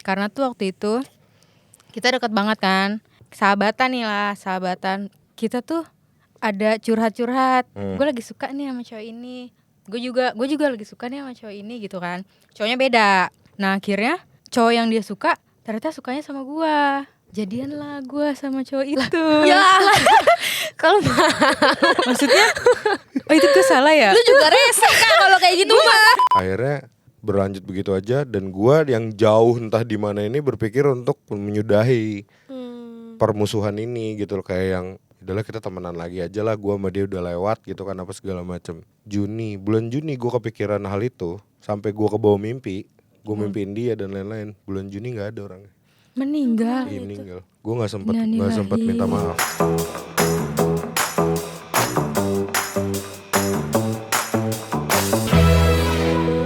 Karena tuh waktu itu kita deket banget kan, sahabatan nih lah, sahabatan. Kita tuh ada curhat-curhat. Gue lagi suka nih sama cowok ini. Gue juga lagi suka nih sama cowok ini gitu kan. Cowoknya beda. Nah akhirnya cowok yang dia suka ternyata sukanya sama gue. Jadian lah gue sama cowok itu. Ya kalau Maksudnya itu gue salah ya? lu juga rese kan kalau kayak gitu mah. Akhirnya berlanjut begitu aja dan gua yang jauh entah di mana ini berpikir untuk menyudahi permusuhan ini gitu loh, kayak yang udahlah kita temenan lagi aja lah, gua sama dia udah lewat gitu kan apa segala macam. Bulan Juni gua kepikiran hal itu sampai gua kebawa mimpi, gua mimpiin dia dan lain-lain. Bulan Juni nggak ada orangnya. Meninggal. Iya, meninggal. Gua nggak sempet minta maaf.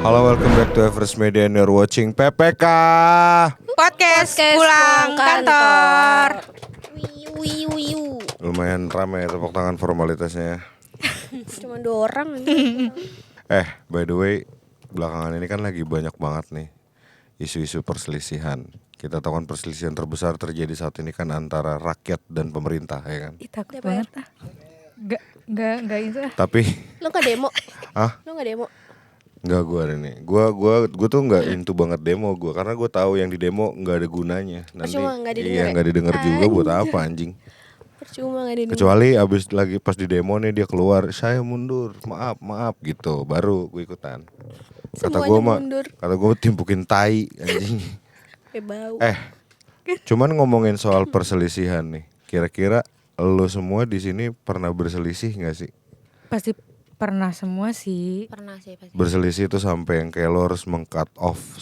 Halo, welcome back to Everest Media and you're watching PPK Podcast pulang kantor. Wiu. Lumayan ramai tepuk tangan formalitasnya. Cuma 2 orang. By the way, belakangan ini kan lagi banyak banget nih isu-isu perselisihan. Kita tahu kan perselisihan terbesar terjadi saat ini kan antara rakyat dan pemerintah, ya kan? Ih, takut banget ah. Gak itu ah. Tapi Lu nggak demo? Hah? Lu nggak demo? Enggak, gue hari ini. Gue tuh nggak into banget demo gue, karena gue tahu yang di demo nggak ada gunanya. Nanti Percuma, nggak didengar iya ya? nggak didengar juga buat apa anjing. Percuma nggak didengar. Kecuali abis lagi pas di demo nih dia keluar, saya mundur, maaf gitu, baru gue ikutan. Kata gue mah, mundur. kata gue timpukin tai anjing. Kayak bau. Cuman ngomongin soal perselisihan nih, kira-kira lo semua di sini pernah berselisih nggak sih? Pasti pernah semua sih. Pernah sih pasti. Berselisih itu sampai yang kayak lo harus meng-cut off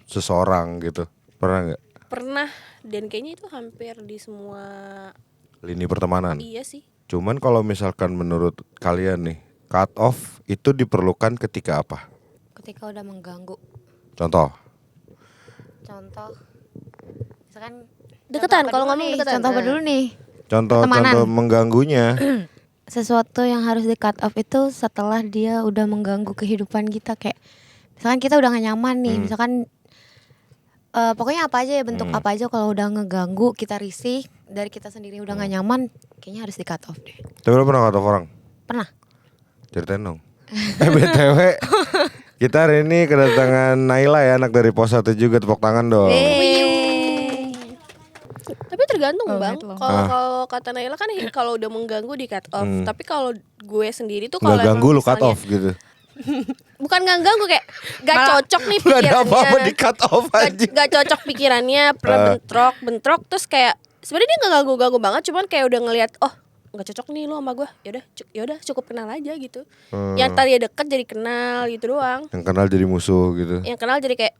seseorang gitu. Pernah nggak? Pernah, dan kayaknya itu hampir di semua. Lini pertemanan. Iya sih. Cuman kalau misalkan menurut kalian nih, cut off itu diperlukan ketika apa? Ketika udah mengganggu. Contoh. Misalkan deketan, kalau ngomong deketan. Contoh apa dulu nih? Contoh mengganggunya. Sesuatu yang harus di cut off itu setelah dia udah mengganggu kehidupan kita. Kayak misalkan kita udah gak nyaman nih, misalkan pokoknya apa aja ya, bentuk apa aja, kalau udah ngeganggu, kita risih, dari kita sendiri udah gak nyaman, kayaknya harus di cut off deh. Tapi lo pernah cut off orang? Pernah. Ceritain dong. BTW kita hari ini kedatangan Naila ya, anak dari Pos 1 juga, tepuk tangan dong. Tapi tergantung bang. gitu loh. Kalau kata Naila kan kalau udah mengganggu di cut off. Tapi kalau gue sendiri tuh kalau Nggak ganggu emang lu cut misalnya- off gitu. Bukan nggak ganggu, kayak gak cocok nih Gak ada pikirannya. apa-apa di cut off aja. Gak cocok pikirannya, pernah bentrok terus kayak sebenarnya dia nggak ganggu banget, cuman kayak udah ngelihat nggak cocok nih lo sama gue, yaudah cukup kenal aja gitu. Yang tadi deket jadi kenal gitu doang. Yang kenal jadi musuh gitu. Yang kenal jadi kayak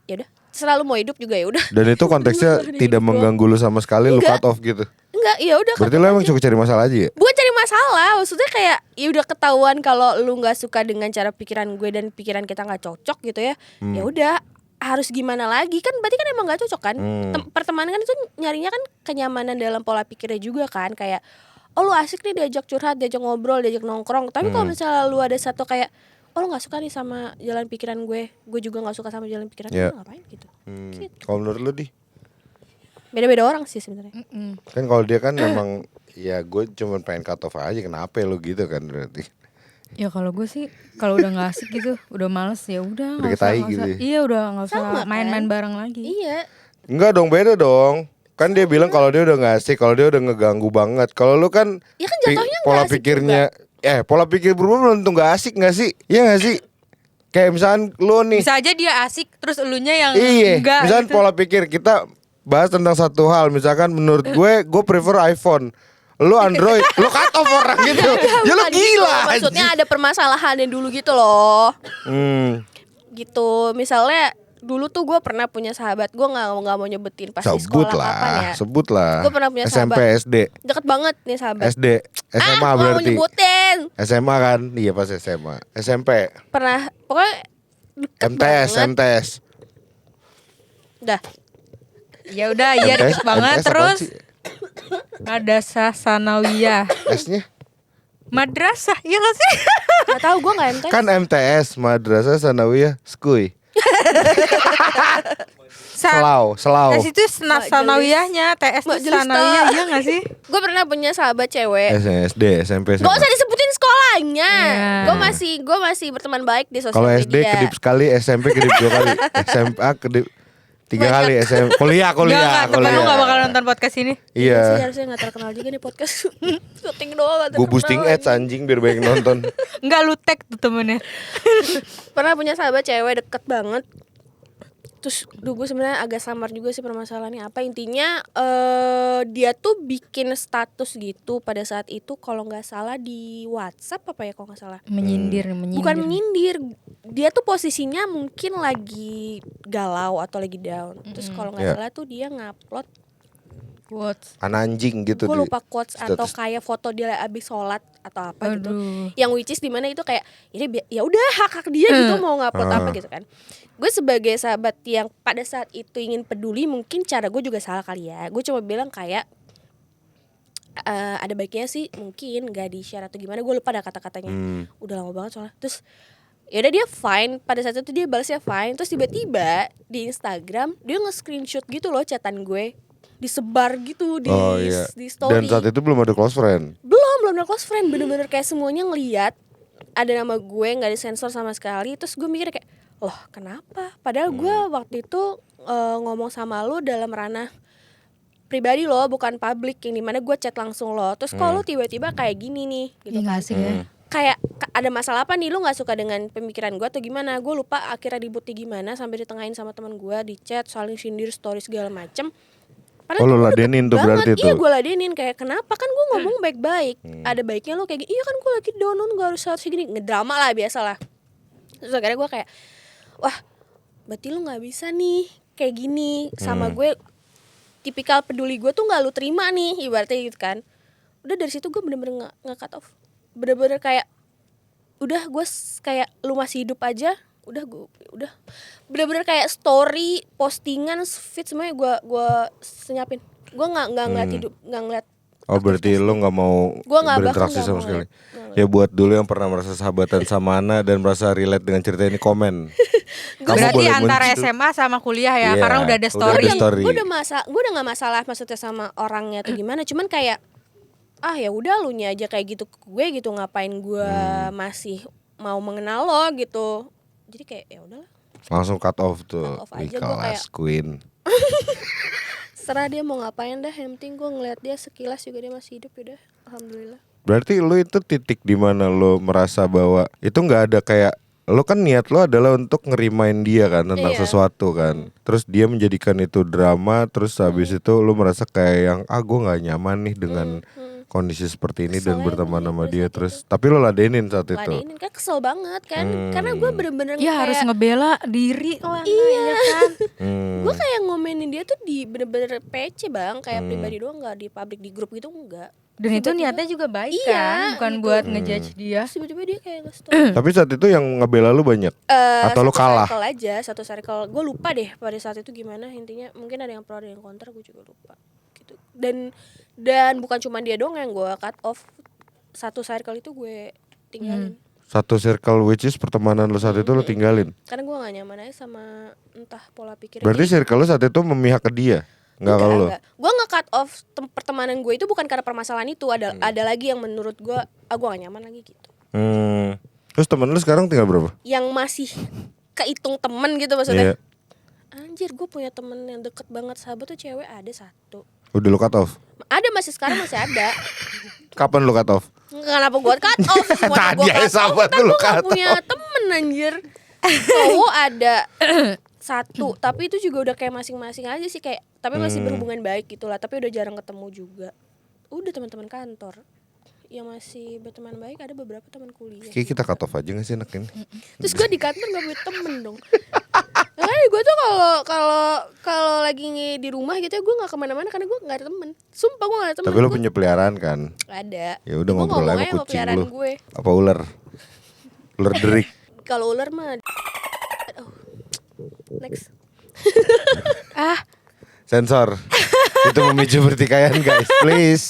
yaudah selalu mau hidup juga ya udah. Dan itu konteksnya tidak mengganggu lu sama sekali, lu cut off gitu. Enggak, ya udah. Berarti lu emang cuma cari masalah aja ya? Bukan cari masalah, maksudnya kayak ya udah ketahuan kalau lu nggak suka dengan cara pikiran gue dan pikiran kita nggak cocok gitu ya. Ya udah, harus gimana lagi, kan berarti kan emang nggak cocok kan. Pertemanan kan itu nyarinya kan kenyamanan dalam pola pikirnya juga kan, kayak lu asik nih diajak curhat, diajak ngobrol, diajak nongkrong. Tapi kalau misalnya lu ada satu kayak lu nggak suka nih sama jalan pikiran gue juga nggak suka sama jalan pikiran gue, ngapain gitu. Gitu. Kalau menurut lu Beda-beda orang sih sebenarnya. kan kalau dia kan emang ya gue cuma pengen cut off aja, kenapa lu gitu kan berarti. Ya kalau gue sih kalau udah nggak asik gitu, udah males ya udah Udah ketai gitu ya? Iya udah nggak usah Sama, kan? main-main bareng lagi. Iya. Enggak dong, beda dong. Kan dia bilang kalau dia udah nggak asik, kalau dia udah ngeganggu banget. Kalau lu kan Ya kan jatuhnya nggak pola asik pikirnya pola pikir berubah belum tentu nggak asik nggak sih? Iya nggak sih? Kayak misalkan lu nih. Bisa aja dia asik terus elunya yang Iya, enggak misalkan gitu. pola pikir kita bahas tentang satu hal, misalkan menurut gue prefer iPhone, lu Android, lu cut off orang gitu, ya lu Bukan gitu, gila. maksudnya ada permasalahan yang dulu gitu loh. Gitu, misalnya dulu tuh gue pernah punya sahabat, gue nggak mau nyebutin pas di sekolah kapan ya. Sebut lah. Gue pernah punya SMP, sahabat. SD, Deket banget nih sahabat. SD, SMA Gua nggak mau berarti. nyebutin. SMA kan, iya pas SMA, SMP, Pernah, pokoknya deket MTS, banget. MTS. Udah. Ya udah iya MTS, deket banget MTS apaan terus sih? Madrasah Sanawiyah. S-nya? Madrasah, iya gak sih? Gak tahu, gue nggak MTS. Kan MTS, Madrasah Sanawiyah Skuy. Selau. S itu sanawiyahnya, TS itu Majelis sanawiyah, iya gak sih? Gue pernah punya sahabat cewek. SD, SMP, Gak SMA. usah disebutin sekolahnya. Iya. Gue masih berteman baik di sosial Kalau media. SD kedip sekali, SMP kedip 2 kali, SMA kedip 3 kali, kuliah. Enggak, temen lu gak bakal nonton podcast ini. Sih, Iya. harusnya gak terkenal juga nih podcast. Syuting doang gak Gue terkenal boosting ads anjing. anjing biar banyak nonton. Enggak, lu tag tuh temennya. Pernah punya sahabat cewek deket banget. Terus gue sebenarnya agak samar juga sih permasalahannya apa. Intinya dia tuh bikin status gitu pada saat itu kalau nggak salah di WhatsApp apa ya kalau nggak salah. Menyindir. Bukan menyindir. Dia tuh posisinya mungkin lagi galau atau lagi down. Terus kalau nggak Iya. salah tuh dia ngupload, Quotes. Anjing gitu gue di lupa quotes atau status. kayak foto dia abis sholat atau apa gitu. Aduh. Yang which is dimana itu kayak ini ya udah hak dia gitu mau ngupload apa gitu kan. Gue sebagai sahabat yang pada saat itu ingin peduli, mungkin cara gue juga salah kali ya. Gue cuma bilang kayak ada baiknya sih mungkin gak di share atau gimana. Gue lupa ada kata-katanya. Udah lama banget soalnya. Terus ya udah dia fine, pada saat itu dia balasnya fine. Terus tiba-tiba di Instagram dia nge-screenshot gitu loh chatan gue, disebar gitu di Oh iya. di story. Dan saat itu belum ada close friend. belum ada close friend, bener-bener kayak semuanya ngeliat ada nama gue, nggak disensor sama sekali. Terus gue mikir kayak, loh kenapa? Padahal gue waktu itu ngomong sama lu dalam ranah pribadi lo, bukan publik, yang dimana gue chat langsung lo. Terus kalau lu tiba-tiba kayak gini nih gitu Iya kan, gak sih ya? kayak ada masalah apa nih, lu nggak suka dengan pemikiran gue atau gimana? Gue lupa akhirnya ributnya gimana, sampai ditengahin sama teman gue di chat, saling sindir, story segala macem. Oh, lu tuh gue ladenin deket tuh berarti banget. Iya tuh. gue ladenin, kayak kenapa, kan gue ngomong baik-baik. Ada baiknya lo kayak gini. Iya kan gue lagi down, lo gak harus gini. Ngedrama lah, biasa lah. Terus akhirnya gue kayak, wah berarti lo gak bisa nih kayak gini sama gue. Tipikal peduli gue tuh gak lu terima nih, ibaratnya gitu kan. Udah dari situ gue bener-bener nge-cut off. Bener-bener kayak udah gue kayak lu masih hidup aja. Udah bener-bener kayak story, postingan, feed semuanya gue senyapin. Gue nggak ngeliat hidup, nggak ngeliat. Oh berarti lu nggak mau Gua nggak, berinteraksi bahkan sama nggak sekali. mau Ya buat dulu yang pernah merasa sahabatan sama Ana dan merasa relate dengan cerita ini komen. Kamu Berarti boleh antara muncul. SMA sama kuliah ya, Iya, karena udah ada udah story. ada story. Gue udah nggak masalah maksudnya sama orangnya atau gimana. Cuman kayak ya udah lu nya aja kayak gitu ke gue gitu, ngapain gue masih mau mengenal lo gitu. Jadi kayak ya udahlah. Langsung cut off tuh. Cut off Wih, aja, gua kelas kayak- queen. Serah dia mau ngapain dah, yang penting gue ngeliat dia sekilas juga dia masih hidup, udah alhamdulillah. Berarti lu itu titik di mana lu merasa bahwa itu nggak ada kayak lu kan niat lu adalah untuk ngerimain dia kan tentang Iya. sesuatu kan. Terus dia menjadikan itu drama, terus habis itu lu merasa kayak yang gue nggak nyaman nih dengan kondisi seperti ini dan Kesel berteman emang sama pada dia saat terus. Tapi lu ladenin saat itu. Ladenin kan kesel banget kan, karena gue bener-bener Ya harus kayak, ngebela diri lah, ya kan. Hmm. gue kayak ngomenin dia tuh di bener-bener PC bang, kayak pribadi doang, nggak di publik, di grup gitu enggak. Dan itu Tiba-tiba- niatnya juga baik Iya, kan, bukan gitu. buat ngejudge dia. Terus tiba-tiba dia kayak nge-story. Tapi saat itu yang ngebela lu banyak. Atau lu Satu kalah? circle aja, satu circle. Gue lupa deh pada saat itu gimana, intinya mungkin ada yang pro ada yang kontra, gue juga lupa gitu. Dan bukan cuma dia doang yang gue cut off, satu circle itu gue tinggalin. Satu circle which is pertemanan lu saat itu lu tinggalin. Karena gue gak nyaman aja sama entah pola pikirnya. Berarti circle lu saat itu memihak ke dia. Enggak kalau lu. Gue nge-cut off pertemanan gue itu bukan karena permasalahan itu. Ada lagi yang menurut gue, gue gak nyaman lagi gitu. Terus temen lu sekarang tinggal berapa? Yang masih kehitung temen gitu maksudnya. Iya. Anjir, gue punya temen yang deket banget, sahabat tuh cewek ada satu. Udah lu cut off. Ada, masih sekarang masih ada. Kapan lu cut off? Kenapa gue cut off? Semuanya Tadi gue aja cut off, sahabat ntar lu gue gak cut punya temen anjir. Cowok ada satu, tapi itu juga udah kayak masing-masing aja sih, kayak tapi masih berhubungan baik gitu lah, tapi udah jarang ketemu juga. Udah teman-teman kantor yang masih berteman baik, ada beberapa teman kuliah. Kayak kita cut off aja gak sih enak ini? Terus gue di kantor gak punya temen dong. Makanya gue tuh kalau lagi di rumah gitu ya, gue nggak kemana-mana karena gue nggak ada temen. Sumpah gue nggak ada temen. Tapi lu punya peliharaan kan? Gak ada. Ya udah Gua ngobrol aja ngomong sama kucing peliharaan lu. gue. Apa ular? Ular derik. Kalau ular mah oh. Next. Sensor. Itu memicu pertikaian guys, please.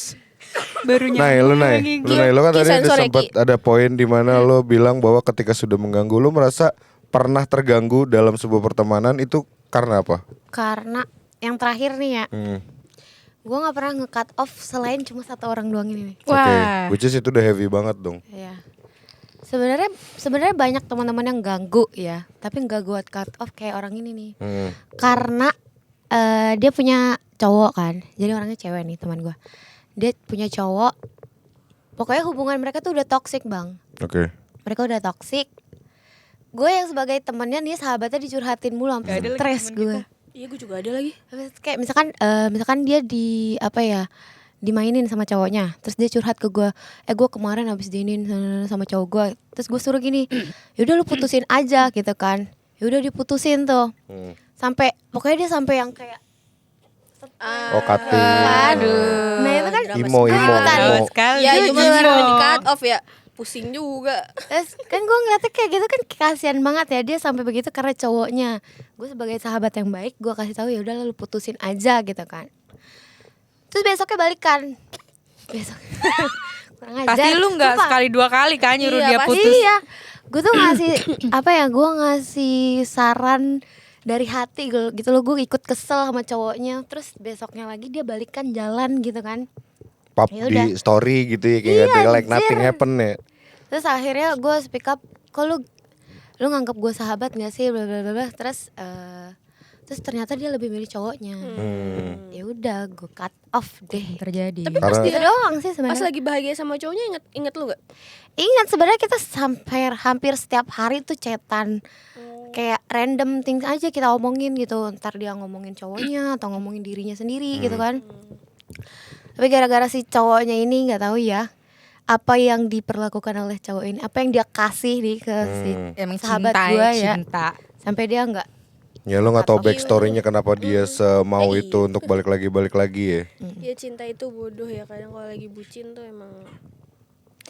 Baru Lu lagi. Lu kan Ki, tadi ada sensor ya, sempat Ki. ada poin di mana lu bilang bahwa ketika sudah mengganggu, lu merasa pernah terganggu dalam sebuah pertemanan itu Karena apa? Karena yang terakhir nih ya, Hmm. gue nggak pernah nge-cut off selain cuma satu orang doang ini nih. Oke, Wah. which is itu udah heavy banget dong. Iya. Sebenarnya banyak teman-teman yang ganggu ya, tapi nggak gue cut off kayak orang ini nih. Karena dia punya cowok kan, jadi orangnya cewek nih teman gue. Dia punya cowok, pokoknya hubungan mereka tuh udah toxic bang. Oke. Mereka udah toxic. Gue yang sebagai temennya nih sahabatnya dicurhatin mulu sampai Gak ada lagi stres temen gue. Iya gue juga ada lagi. Terus kayak misalkan dia di apa ya, dimainin sama cowoknya, terus dia curhat ke gue, gue kemarin habis diinin sama cowok gue, terus gue suruh gini, yaudah lu putusin aja gitu kan, yaudah diputusin tuh, sampai pokoknya dia sampai yang kayak Oh, cutting. Aduh. nah itu kan Imo. Gawat sekali. Ya Jujur. cuma karena di cut off ya. Pusing juga. terus kan gue ngeliatnya kayak gitu kan kasihan banget ya dia sampai begitu karena cowoknya. Gue sebagai sahabat yang baik gue kasih tahu ya udah lu putusin aja gitu kan. Terus besoknya balikan. Besok. Kurang ajar. Pasti lu nggak Sumpah. sekali dua kali kan nyuruh Iya, dia pasti. putus. Iya. Gue tuh ngasih apa ya? Gue ngasih saran dari hati gitu loh. Gue ikut kesel sama cowoknya. Terus besoknya lagi dia balikan jalan gitu kan. Pap Ya di udah. story gitu ya kayak Iya, ada like anjir. nothing happen ya. Terus akhirnya gue speak up. Kok lu nganggap gue sahabat gak sih? Bla bla bla bla. Terus ternyata dia lebih milih cowoknya. Ya udah gue cut off deh. Terjadi. Tapi pas Karena- dia Itu doang sih pas sebenarnya. lagi bahagia sama cowoknya inget lu gak? Ingat sebenarnya kita sampai hampir setiap hari tuh chatan. Kayak random things aja kita omongin gitu. Ntar dia ngomongin cowoknya atau ngomongin dirinya sendiri gitu kan. Tapi gara-gara si cowoknya ini nggak tahu ya apa yang diperlakukan oleh cowok ini, apa yang dia kasih nih ke si Emang sahabat cinta gue ya, ya, cinta. sampai dia nggak. Ya lo nggak tahu Atau- backstory-nya kenapa dia semau itu untuk balik lagi ya. Ya cinta itu bodoh ya. Kadang kalau lagi bucin tuh emang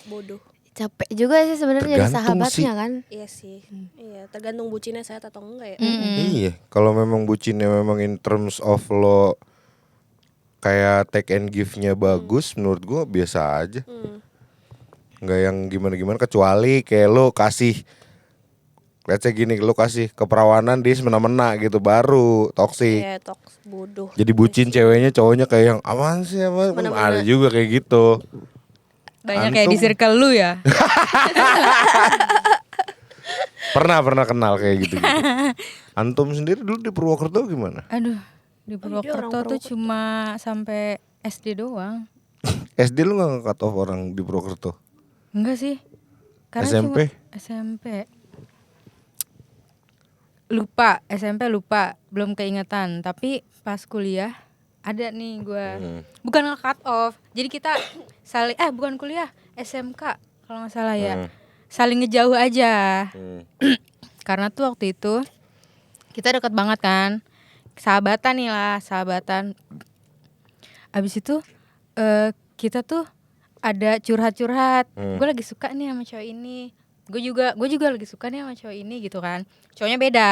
bodoh. Capek juga sih sebenarnya jadi Tergantung sahabatnya kan. Iya sih. Iya, tergantung bucinnya sehat atau enggak ya. Iya, kalau memang bucinnya memang in terms of lo kayak take and give-nya bagus, menurut gua biasa aja. Nggak yang gimana-gimana kecuali kayak lo kasih let's say gini, lo kasih keperawanan dia semena-mena gitu baru toksik. Iya, toks bodoh. Jadi bucin ceweknya cowoknya kayak yang aman sih apa Semena-mena. ada juga kayak gitu. Banyak kayak di Antum. circle lu ya. Pernah kenal kayak gitu. Antum sendiri dulu di Purwokerto gimana? Aduh, di dia orang Purwokerto tuh Purwokerto. cuma sampai SD doang. SD lu nggak nge-cut off orang di Purwokerto? Enggak sih. SMP? SMP. Lupa, SMP lupa, belum keingetan. Tapi pas kuliah ada nih gua. Bukan nge-cut off. Jadi kita saling bukan kuliah, SMK kalau nggak salah ya. Saling ngejauh aja. Karena tuh waktu itu kita deket banget kan. Sahabatan nih lah, sahabatan. Abis itu kita tuh ada curhat-curhat. Gue lagi suka nih sama cowok ini. Gue juga lagi suka nih sama cowok ini gitu kan. Cowoknya beda.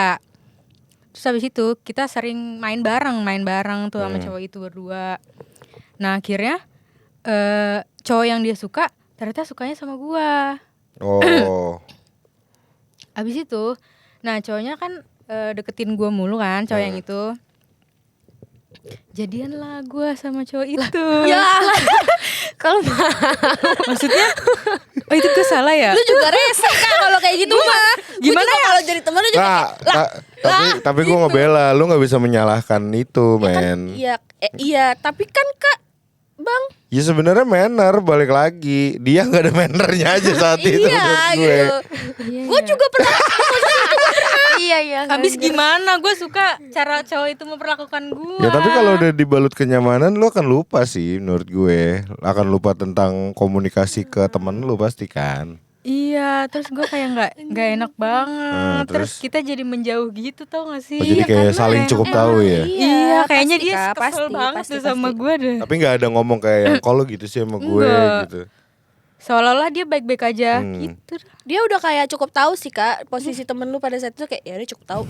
Terus habis itu kita sering main bareng tuh sama cowok itu berdua. Nah akhirnya cowok yang dia suka ternyata sukanya sama gua. Oh. Abis itu, nah cowoknya kan deketin gua mulu kan, cowok yang itu. Jadian lah gua sama cowok itu. Ya, Kalau Maksudnya, oh itu gue salah ya? lu juga rese kan kalau kayak gitu mah. Gimana ya? Kalau jadi temen lu juga Tapi gue ngebela, lu nggak bisa menyalahkan itu, men. iya, tapi kan Kak Bang, Ya sebenarnya manner balik lagi, dia nggak ada mannernya aja saat itu iya menurut gue. gitu. Gue juga pernah iya. Abis gimana? Gue suka cara cowok itu memperlakukan gue. Ya tapi kalau udah dibalut kenyamanan, lu akan lupa sih menurut gue. Akan lupa tentang komunikasi ke temen lu pasti kan. Iya, terus gue kayak nggak enak banget. Terus terus? kita jadi menjauh gitu tau gak sih? Oh, jadi kayak saling cukup tahu ya. Iya, kayaknya pasti, dia Kak, kesel banget tuh sama gue deh. Tapi nggak ada ngomong kayak yang kalau gitu sih sama gue Enggak. gitu. Seolah-olah dia baik-baik aja gitu. Dia udah kayak cukup tahu sih Kak, posisi temen lu pada saat itu kayak ya udah cukup tahu.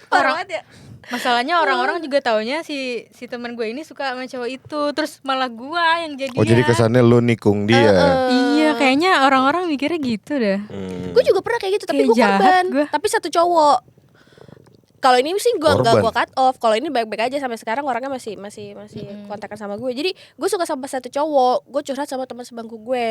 Parah banget ya. Masalahnya orang-orang juga taunya si teman gue ini suka sama cowok itu, terus malah gue yang jadi. Oh jadi kesannya lu nikung dia. Iya, kayaknya orang-orang mikirnya gitu dah. Gue juga pernah kayak gitu tapi Kayak gue jahat korban. gua. Tapi satu cowok. Kalau ini sih gua Korban. cut off. Kalau ini baik-baik aja sampai sekarang orangnya masih kontakkan sama gue. Jadi gue suka sama satu cowok, gue curhat sama teman sebangku gue.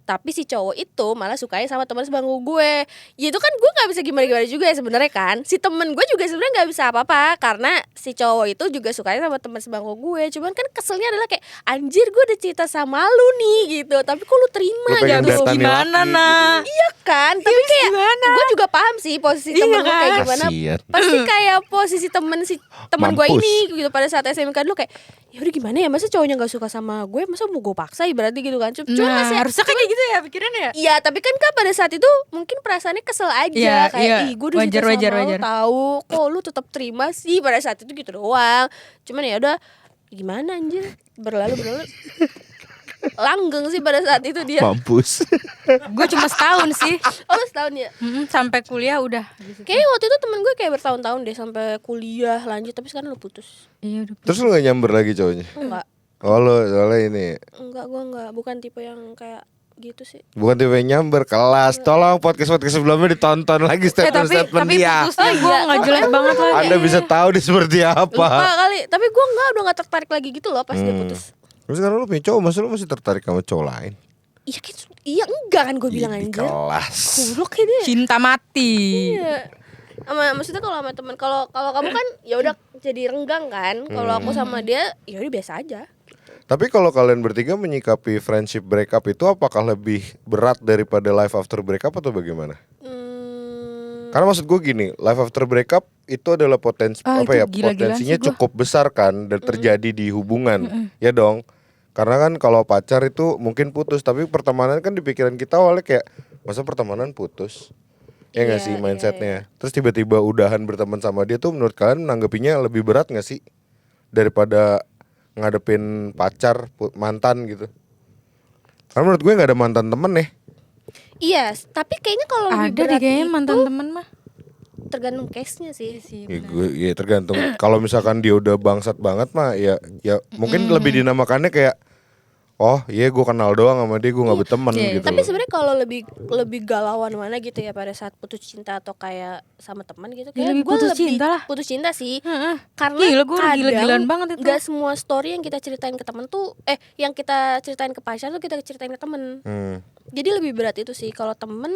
Tapi si cowok itu malah sukanya sama teman sebangku gue. Ya itu kan gue nggak bisa gimana-gimana juga ya sebenarnya kan. Si temen gue juga sebenarnya nggak bisa apa-apa karena si cowok itu juga sukanya sama teman sebangku gue. Cuman kan keselnya adalah kayak anjir gue udah cerita sama lu nih gitu. Tapi kok lu terima Lu pengen gitu. datangin Gimana laki nah? Iya kan, tapi kayak gue juga paham sih posisi Iya temen gue kayak kan? gimana. Kasian. Pasti kayak posisi temen gue Mampus. ini gitu pada saat SMK dulu kayak ya udah gimana ya, masa cowoknya nggak suka sama gue, masa mau gue paksa ibaratnya gitu kan. Cuma Nah, masih harusnya kayak gitu ya pikirannya ya. iya, tapi kan pada saat itu mungkin perasaannya kesel aja Iya, kayak iya. ih gue udah suka Wajar, sama wajar. lu tahu kok lu tetap terima sih pada saat itu gitu doang. Cuman ya udah gimana anjir, berlalu langgeng sih pada saat itu dia. Mampus. Gue cuma setahun sih. Oh lu setahun ya? Sampai kuliah udah. Kayaknya waktu itu temen gue kayak bertahun-tahun deh sampai kuliah lanjut, tapi sekarang udah putus. Iya udah. Terus lu gak nyamber lagi cowoknya? Enggak, Oh lu soalnya ini gue enggak, bukan tipe yang kayak gitu sih. bukan tipe yang nyamber kelas. Tolong podcast sebelumnya ditonton lagi statement tapi dia. putusnya gue nggak jelek banget lagi. Anda bisa tahu dia seperti Lupa apa. kali, tapi gue udah nggak tertarik lagi gitu loh pas dia putus. Terus sekarang lu punya cowok, masa lu masih tertarik sama cowok lain? Iya kan, iya enggak kan gue bilang Di anjir. kelas. Goblok ya dia. Cinta mati. Iya. Maksudnya kalau sama teman, kalau kamu kan ya udah jadi renggang kan. Kalau aku sama dia ya udah biasa aja. Tapi kalau kalian bertiga menyikapi friendship breakup itu apakah lebih berat daripada life after breakup atau bagaimana? Karena maksud gue gini, life after breakup itu adalah Ah, itu gila-gilaan potensinya sih gua. cukup besar kan dan terjadi di hubungan, ya dong. Karena kan kalau pacar itu mungkin putus, tapi pertemanan kan di pikiran kita awalnya kayak masa pertemanan putus, ya nggak Iya, sih iya, mindsetnya. Terus tiba-tiba udahan berteman sama dia tuh menurut kalian menanggapinya lebih berat nggak sih daripada ngadepin pacar mantan gitu? Karena menurut gue nggak ada mantan temen ya. Iya, tapi kayaknya kalau lebih Ada deh berat kayaknya itu mantan temen mah. tergantung case-nya sih. Ya tergantung. Kalau misalkan dia udah bangsat banget mah ya mungkin lebih dinamakannya kayak oh iya gue kenal doang sama dia, gue nggak berteman Iya, gitu. Tapi loh. sebenarnya kalau lebih galauan mana gitu ya pada saat putus cinta atau kayak sama teman gitu, kayak lebih gue putus lebih cinta lah. putus cinta sih. Heeh. Karena Gila, gue udah kadang gila-gilaan banget itu. Gak semua story yang kita ceritain ke temen tuh yang kita ceritain ke pacar tuh kita ceritain ke temen. Jadi lebih berat itu sih. Kalau temen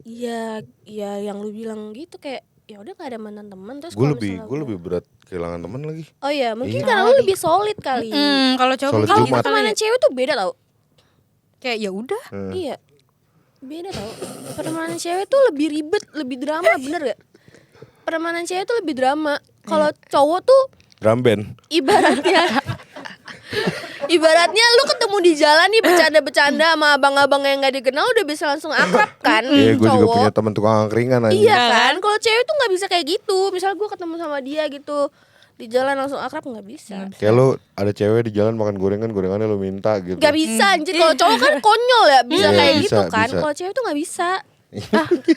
ya yang lu bilang gitu kayak ya udah gak ada mantan temen. Terus Gue kalau lebih misalnya gue lebih berat kehilangan temen lagi. oh iya mungkin Iya. karena lu lebih solid kali. Kalau cowok Solid mungkin Kalau Jumat. gitu kali pertemanan ya. cewek tuh beda tau. Kayak ya udah. Iya, beda tau. Pertemanan cewek tuh lebih ribet, lebih drama, bener gak? Pertemanan cewek tuh lebih drama. Kalau cowok tuh Drum band. ibaratnya lu ketemu di jalan nih bercanda-bercanda sama abang-abang yang gak dikenal udah bisa langsung akrab kan. Iya gue juga cowok. punya teman tukang angkringan aja. Iya kan? Kalau cewek tuh nggak bisa kayak gitu. Misal gue ketemu sama dia gitu di jalan langsung akrab nggak bisa. Kayak lu ada cewek di jalan makan gorengannya lu minta gitu. Gak bisa anjir. Kalau cowok kan konyol ya bisa Iya, kayak bisa, gitu kan. bisa. Kalau cewek tuh nggak bisa.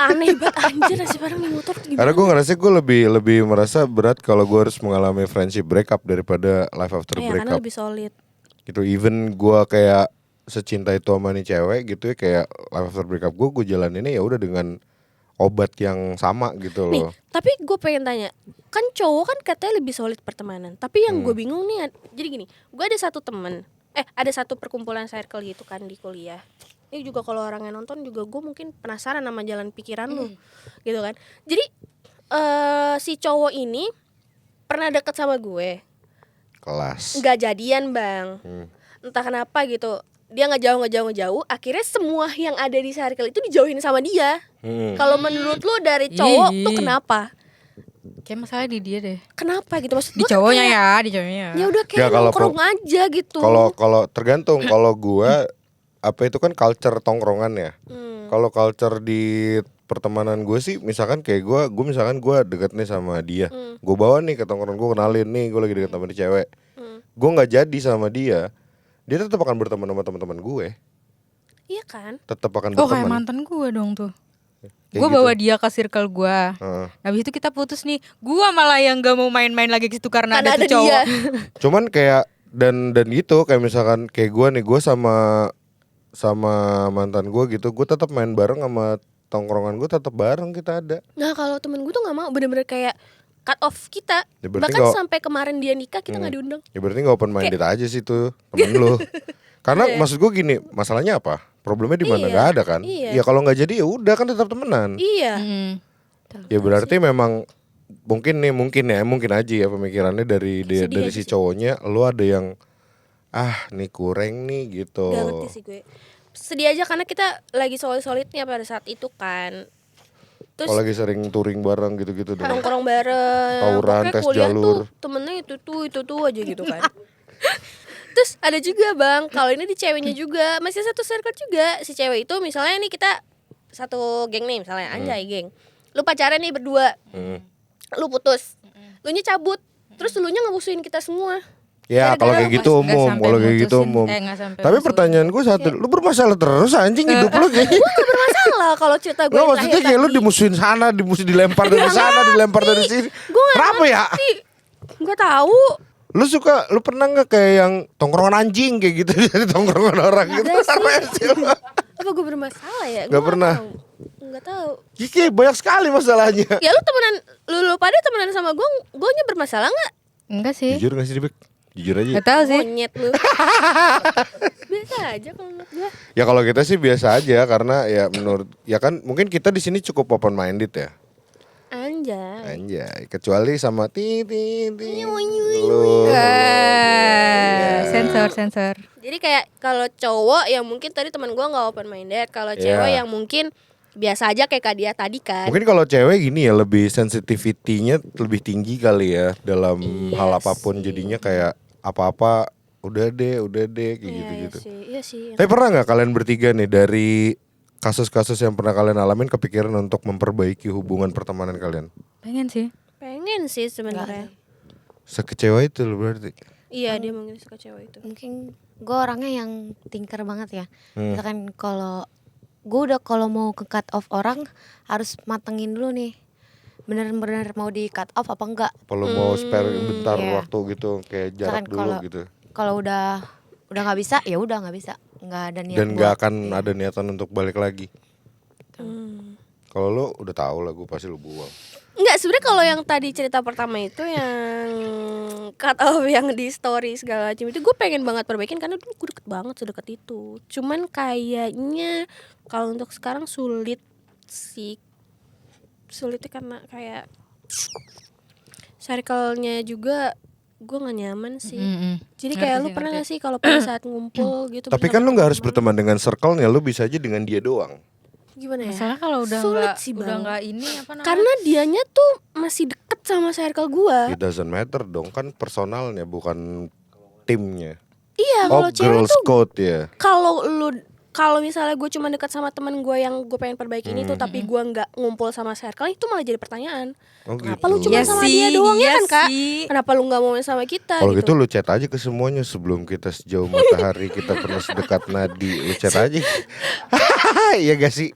Aneh banget anjir nasi bareng di motor tuh Karena gimana? gue ngerasa gue lebih merasa berat kalau gue harus mengalami friendship breakup daripada life after Iya karena breakup. lebih solid. Gitu even gue kayak secinta itu sama nih cewek gitu ya, kayak life after breakup gue jalaninnya ya udah dengan obat yang sama gitu Nih, loh. tapi gue pengen tanya, kan cowok kan katanya lebih solid pertemanan. Tapi yang gue bingung nih, jadi gini, gue ada satu temen, ada satu perkumpulan circle gitu kan di kuliah. Ini juga kalau orang yang nonton juga gue mungkin penasaran sama jalan pikiran lu, gitu kan. Jadi si cowok ini pernah deket sama gue, Kelas. nggak jadian bang, entah kenapa gitu. Dia ngejauh. Akhirnya semua yang ada di circle itu dijauhin sama dia. Kalau menurut lu dari cowok tuh kenapa? Kayak masalah di dia deh. Kenapa gitu maksud Di gua cowoknya kayak, ya, di cowoknya. ya udah Ya, kayak kalau nongkrong aja gitu. Kalau tergantung kalau gue apa itu kan culture tongkrongan ya. Kalau culture di pertemanan gue sih misalkan kayak gue misalkan gue deket nih sama dia. Gue bawa nih ke tongkrongan, gue kenalin nih gue lagi deket sama nih cewek. Gue nggak jadi sama dia tetap akan berteman sama teman-teman gue. Iya kan? Tetap akan Oh kayak berteman. mantan gue dong tuh. Kayak Gue gitu. bawa dia ke circle gue. Heeh. Habis itu kita putus nih. Gue malah yang gak mau main-main lagi ke situ karena Karena ada ada tuh cowok. dia. Cuman kayak dan gitu kayak misalkan kayak gue nih gue sama mantan gue gitu gue tetap main bareng sama tongkrongan gue tetap bareng kita ada. Nah kalau temen gue tuh nggak mau, bener-bener kayak cut off kita. Ya, berarti Bahkan nggak- sampai kemarin dia nikah kita nggak diundang. Ya berarti gak open minded aja sih tuh temen lu. Karena maksud gue gini, masalahnya apa? Problemnya di mana? Iya, Gak ada kan? iya. Ya kalau nggak jadi ya udah kan tetap temenan. Iya. Ya berarti memang mungkin aja ya pemikirannya dari Sedih dari aja si sih. cowoknya, lu ada yang nih kurang nih gitu. Gak ngerti sih gue. Sedih aja karena kita lagi solid-solidnya pada saat itu kan. Terus Kalau lagi sering touring bareng gitu-gitu dong. nongkrong bareng, Tawuran, pokoknya tes kuliah jalur. tuh temennya itu tuh aja gitu kan. Terus ada juga bang, kalau ini di ceweknya juga masih satu circle juga. Si cewek itu misalnya nih kita satu geng nih misalnya anjay geng. Lu pacaran nih berdua, lu putus, lu nya cabut, terus lu nya ngemusuhin kita semua. Ya kalau kayak gitu Nggak umum, sampai kalau kayak gitu mutusin, umum. nggak sampai Tapi musuhin. pertanyaan gue satu, lu bermasalah terus anjing hidup lu kayak. Gue gak bermasalah kalau cerita gue Lo yang maksudnya terakhir kayak lu tadi. dimusuhin sana, dilempar dari sana, dilempar dari sini. Gue gak Kenapa ya? Gue tahu. Lu pernah nggak kayak yang tongkrongan anjing kayak gitu jadi tongkrongan orang gitu? Enggak Apa ya sih lu? Apa gue bermasalah ya? Nggak pernah. Enggak tahu. Ya, kayak banyak sekali masalahnya. Ya lu temenan, lu pada temenan sama gue nya bermasalah nggak? Enggak sih. Jujur gak sih Dibek? Jujur aja. Gak tahu sih. Monyet lu. Biasa aja kalau menurut gue. Ya kalau kita sih biasa aja karena ya menurut ya kan mungkin kita di sini cukup open minded ya. Anjay. Anjay, kecuali sama lu. Sensor. Jadi kayak kalau cowok yang mungkin tadi teman gue nggak open minded, kalau Iya. cewek yang mungkin biasa aja kayak Kadia tadi kan. Mungkin kalau cewek gini ya lebih sensitivity-nya lebih tinggi kali ya dalam Iya hal apapun sih. jadinya kayak apa-apa udah deh kayak Iya, gitu-gitu. Iya sih. Tapi pernah nggak kalian bertiga nih dari kasus-kasus yang pernah kalian alamin kepikiran untuk memperbaiki hubungan pertemanan kalian? Pengen sih. Pengen sih sebenarnya. Sekecewa itu loh berarti. Iya dia mungkin suka cewek itu. Mungkin gue orangnya yang tinker banget ya. Hmm. Misalkan kalau mau ke cut off orang harus matengin dulu nih. Bener-bener mau di cut off apa enggak. Kalau mau spare bentar Iya. waktu gitu kayak jarak Misalkan dulu gitu. Kalau udah nggak bisa ya udah nggak bisa. Nggak ada niat. Dan nggak buat- akan ada niatan untuk balik lagi. Hmm. Kalau lu udah tahu lah gue pasti lu buang. Enggak, sebenarnya kalau yang tadi cerita pertama itu yang cut off yang di story segala macam itu gue pengen banget perbaikin karena dulu gue deket banget sedekat itu. Cuman kayaknya kalau untuk sekarang sulit sih. Sulitnya karena kayak circle-nya juga gue gak nyaman sih. Jadi Ngerti kayak sih, lu pernah ngerti. gak sih kalau pada saat ngumpul gitu. Tapi kan lu nggak harus berteman dengan circle-nya, lu bisa aja dengan dia doang. Gimana ya? Masalah kalau udah Sulit nggak sih, udah Bang. nggak ini apa namanya? Karena dianya tuh masih deket sama circle gue. It doesn't matter dong, kan personalnya bukan timnya. Iya, Oh, kalau cewek girls tuh code ya. kalau misalnya gue cuma dekat sama teman gue yang gue pengen perbaiki itu tapi gue nggak ngumpul sama circle itu malah jadi pertanyaan. Oh Kenapa gitu. lu cuma Iya sama sih, dia doang ya iya kan kak? sih. Kenapa lu nggak mau main sama kita? Kalau gitu lu chat aja ke semuanya sebelum kita sejauh matahari, kita pernah sedekat nadi. Lu chat aja. Iya gak sih?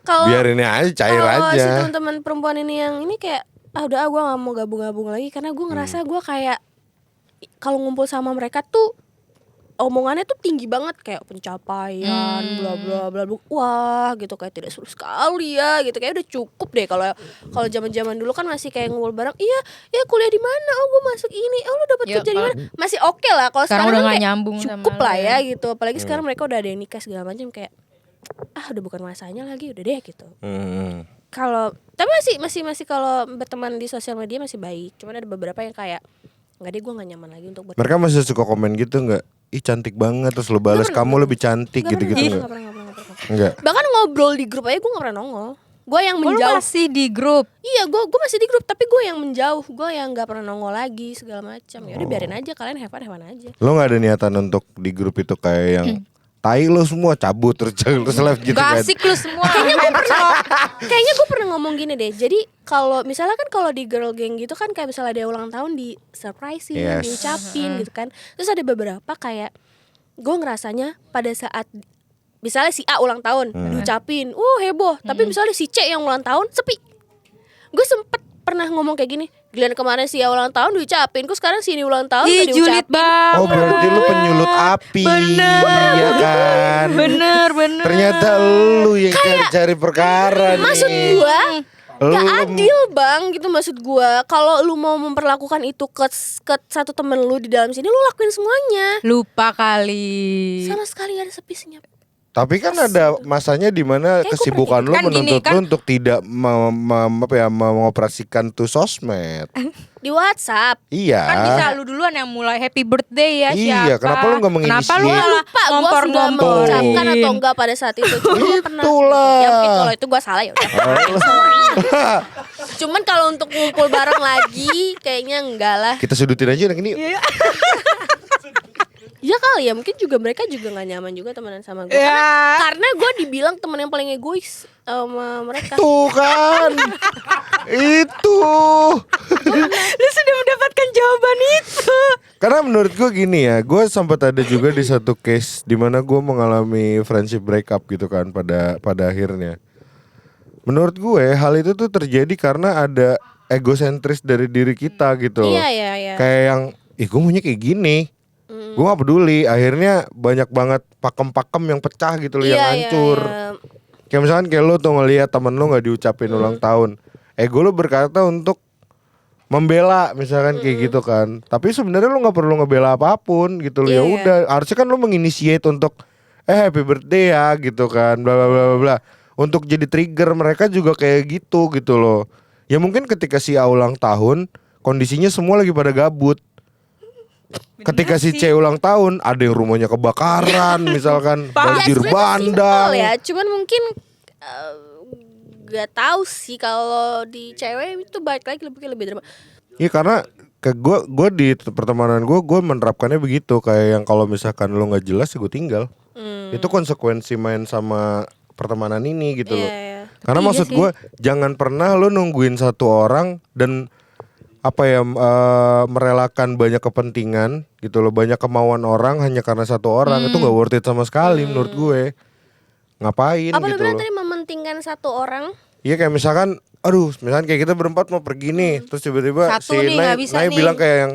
Kalau Biar ini aja cair kalau si aja. teman-teman perempuan ini yang ini kayak udah gue nggak mau gabung-gabung lagi karena gue ngerasa gue kayak kalau ngumpul sama mereka tuh omongannya tuh tinggi banget kayak pencapaian bla bla bla bla. Wah gitu kayak tidak seru sekali ya gitu kayak udah cukup deh kalau zaman-zaman dulu kan masih kayak ngumpul bareng iya ya kuliah di mana oh gue masuk ini oh lu dapat Ya, kerja di mana masih oke lah kalau sekarang sekarang udah kan nggak kayak nyambung sama cukup lu lah ya. ya gitu apalagi sekarang mereka udah ada yang nikah segala macam kayak udah bukan masanya lagi udah deh gitu. Kalau tapi masih kalau berteman di sosial media masih baik cuman ada beberapa yang kayak nggak deh gue nggak nyaman lagi untuk berteman. Mereka masih suka komen gitu nggak? Ih cantik banget terus lu balas kamu lebih cantik gitu-gitu Nggak nggak? pernah. Enggak. Bahkan ngobrol di grup aja gue nggak pernah nongol. Gue yang Lu menjauh. masih di grup. Iya, gue masih di grup tapi gue yang menjauh. Gue yang nggak pernah nongol lagi segala macam. Ya udah biarin aja kalian have fun aja. Lo nggak ada niatan untuk di grup itu kayak yang tai lo semua cabut terus live gitu Gak kan? asik lu semua. Kayaknya gue pernah ngomong gini deh. Jadi kalau misalnya kan kalau di girl gang gitu kan kayak misalnya ada ulang tahun di surprisein, Yes. diucapin gitu kan. Terus ada beberapa kayak gue ngerasanya pada saat misalnya si A ulang tahun diucapin, heboh. Tapi misalnya si C yang ulang tahun sepi. Gue sempet pernah ngomong kayak gini, Giliran kemarin si ulang tahun diucapin, kok sekarang si ini ulang tahun Ih, gak julid diucapin. banget. Oh berarti lu penyulut api. Iya kan. Bener. Ternyata lu yang cari perkara nih. Maksud gua Lu- gak adil bang gitu, maksud gua. Kalau lu mau memperlakukan itu ke satu temen lu di dalam sini, lu lakuin semuanya. Lupa kali. Sama sekali gak ada sepisnya. Tapi kan ada masanya di mana Kayak kesibukan lu kan gini, menuntut kan- lu untuk tidak mengoperasikan tuh sosmed. Di WhatsApp. Iya. Kan bisa lu duluan yang mulai happy birthday ya Iya, siapa. kenapa lu nggak menginisiasi? Kenapa lu malah Lupa gua sudah ngompor-ngomporin. mengucapkan atau enggak pada saat itu. Cuma gua pernah. Itulah. Ya mungkin kalau itu gua salah ya udah. Cuman kalau untuk ngumpul bareng lagi kayaknya enggak lah. Kita sudutin aja yang ini. Ya kali ya, mungkin juga mereka juga gak nyaman juga temenan sama gue. Ya. Karena gue dibilang temen yang paling egois sama mereka. Tuh kan. Itu. Lu sudah mendapatkan jawaban itu. Karena menurut gue gini ya, gue sempat ada juga di satu case di mana gue mengalami friendship breakup gitu kan pada akhirnya. Menurut gue hal itu tuh terjadi karena ada egosentris dari diri kita gitu loh. Iya. Kayak yang, gue maunya kayak gini. Gue gak peduli. Akhirnya banyak banget pakem-pakem yang pecah gitu loh, yang hancur. Kayak misalkan kayak lo tuh ngeliat temen lo gak diucapin ulang tahun, ego lo berkata untuk membela misalkan kayak gitu kan. Tapi sebenarnya lo nggak perlu ngebela apapun gitu loh. Iya, Ya udah, harusnya kan lo menginitiate untuk happy birthday ya gitu kan, bla bla bla bla bla. Untuk jadi trigger mereka juga kayak gitu loh. Ya mungkin ketika si A ulang tahun, kondisinya semua lagi pada gabut. Ketika si C ulang tahun, ada yang rumahnya kebakaran misalkan, banjir bandang. Ya, cuman mungkin gak tahu sih kalau di cewek itu balik lagi lebih drama. Iya karena ke gue di pertemanan gue menerapkannya begitu, kayak yang kalau misalkan lo nggak jelas ya gue tinggal. Itu konsekuensi main sama pertemanan ini gitu loh. Iya. Karena Tapi maksud iya gue jangan pernah lo nungguin satu orang dan merelakan banyak kepentingan gitu loh, banyak kemauan orang hanya karena satu orang. Itu nggak worth it sama sekali menurut gue. Ngapain Apa lu gitu bilang loh. tadi mementingkan satu orang? Iya kayak misalkan, misalkan kayak kita berempat mau pergi nih, terus tiba-tiba Satu si nih, nggak bisa Nay nih. bilang kayak yang,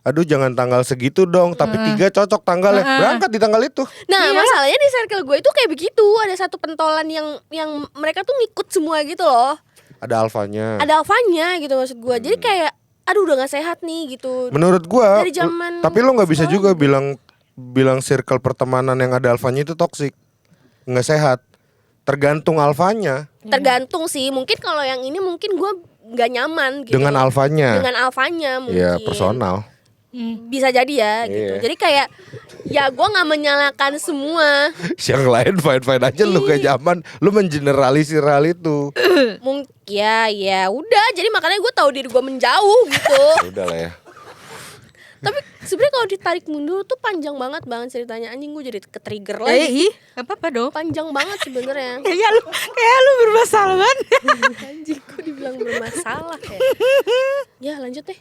aduh jangan tanggal segitu dong, tapi 3 cocok tanggalnya, berangkat di tanggal itu. Nah masalahnya di circle gue itu kayak begitu. Ada satu pentolan yang mereka tuh ngikut semua gitu loh. Ada alfanya. Ada alfanya gitu maksud gue. Jadi kayak aduh udah gak sehat nih gitu. Menurut gua, Dari zaman tapi lo nggak bisa sekolah juga bilang circle pertemanan yang ada alfanya itu toksik, nggak sehat. Tergantung alfanya Tergantung sih. Mungkin kalau yang ini mungkin gue gak nyaman gitu. dengan alfanya. Dengan alfanya mungkin. Ya personal. Bisa jadi ya gitu. Iya. Jadi kayak ya gue gak menyalahkan semua. Yang lain fine aja, lu gak nyaman, lu mengeneralisir hal itu. Mungkin ya udah. Jadi makanya gue tahu diri gue menjauh gitu. Ya udah lah ya. Tapi sebenarnya kalau ditarik mundur tuh panjang banget ceritanya. Anjing gue jadi ke-trigger lagi. Ih, gak apa-apa dong. Panjang banget sebenarnya. Kayak lu bermasalah kan? Anjing gue dibilang bermasalah ya. Ya lanjut deh.